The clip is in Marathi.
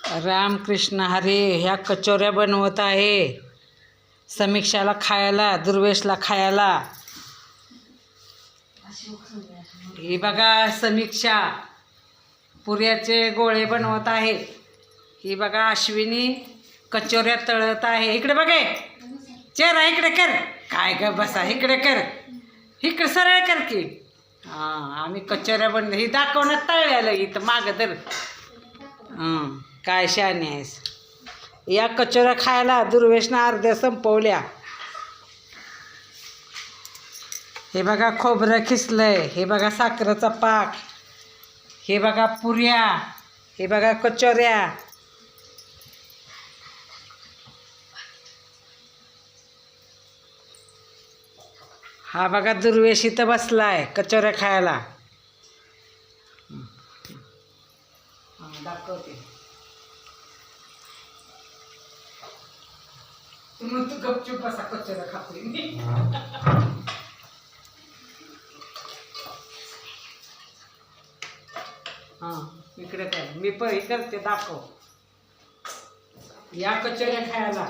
रामकृष्ण हरी. ह्या कचोऱ्या बनवत आहे समीक्षाला खायला, दुर्वेशला खायला. ही बघा समीक्षा पुऱ्याचे गोळे बनवत आहे. ही बघा अश्विनी कचोऱ्या तळत आहे. इकडे बघे चेहरा इकडे कर. काय ग बसा इकडे कर, इकडे सरळ कर की. हां आम्ही कचोऱ्या बनव. ही दाखवण्यात तळल्याला इथं मागं तर. काय शहाणी आहेस. या कचोऱ्या खायला दुर्वेशनं अर्ध्या संपवल्या. हे बघा खोबरं खिसलंय. हे बघा साखरेचा पाक. हे बघा पुऱ्या. हे बघा कचोऱ्या. हा बघा दुर्वेश इथं बसलाय कचोऱ्या खायला. दाखवते. तू गपचूप बसा कचोऱ्या खातोय मी. हां इकडे कर. मी पण करते दाखव. या कचोऱ्या खायला.